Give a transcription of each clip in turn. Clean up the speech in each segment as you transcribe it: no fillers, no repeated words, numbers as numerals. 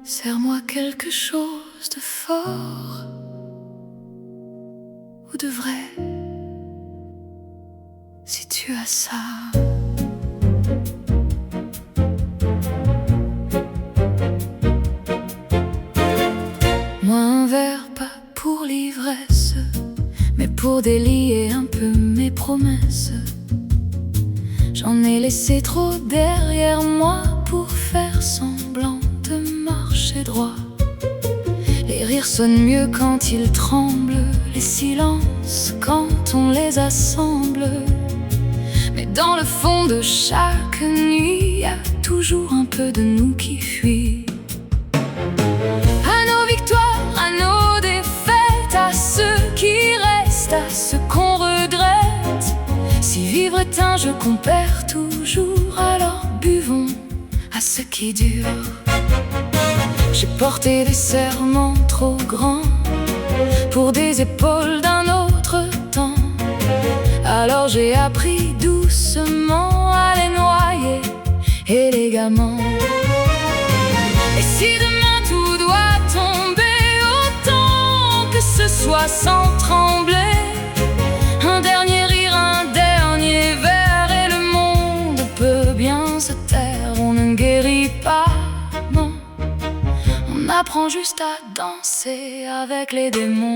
Serre-moi quelque chose de fort ou de vrai, si tu as ça. Moi un verre, pas pour l'ivresse, mais pour délier un peu mes promesses. J'en ai laissé trop derrière moi pour faire semblant de marcher droit. Les rires sonnent mieux quand ils tremblent, les silences quand on les assemble. Mais dans le fond de chaque nuit, y a toujours un peu de nous qui fuit. À nos victoires, à nos défaites, à ceux qui restent, à ceux qu'on regrette. Si vivre est un jeu qu'on perd toujours, alors buvons à ce qui dure. J'ai porté des serments trop grands pour des épaules d'un autre temps. Alors j'ai appris doucement à les noyer élégamment. Et si demain tout doit tomber, autant que ce soit sans trembler. Un dernier rire, un dernier verre, et le monde peut bien se taire. On ne guérit pas, non, on apprend juste à danser avec les démons.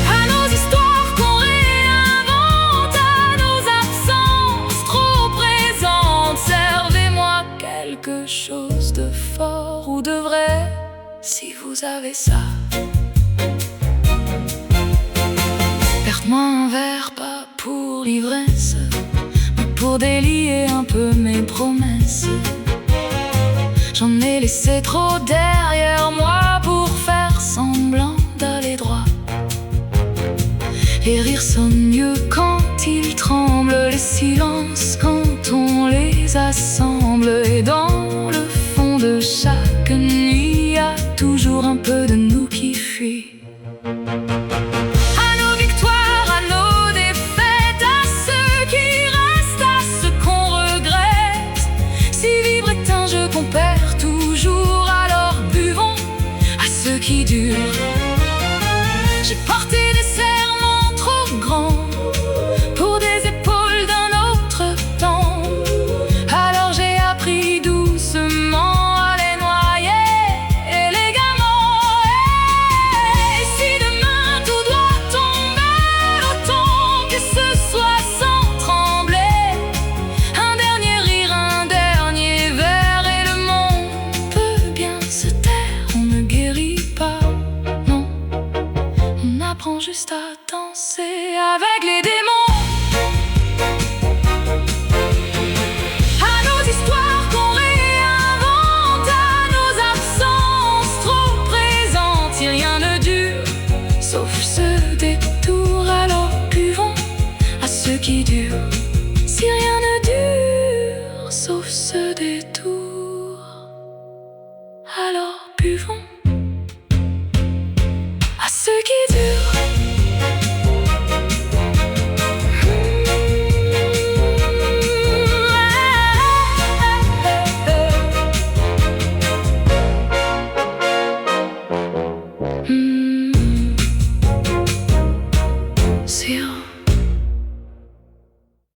À nos histoires qu'on réinvente, à nos absences trop présentes, servez-moi quelque chose de fort ou de vrai, si vous avez ça. Perde-moi un verre, pas pour l'ivresse, mais pour délier un peu mes promesses. J'en ai laissé trop derrière moi pour faire semblant d'aller droit. Les rires sonnent mieux quand ils tremblent, les silences quand on les assemble. Et dans le fond de chaque nuit, y a toujours un peu de nous qui fuit. On perd toujours, alors buvons à ceux qui durent. J'ai porté des serments trop grands pour des épaules d'un autre temps. Alors j'ai appris doucement à les noyer élégamment. Et si demain tout doit tomber, autant que ce soit sans trembler. Un dernier rire, un dernier verre, apprends juste à danser avec les démons. À nos histoires qu'on réinvente, à nos absences trop présentes. Si rien ne dure, sauf ce détour, alors buvons à ceux qui durent. Si rien ne dure, sauf ce détour, alors buvons à ceux qui durent.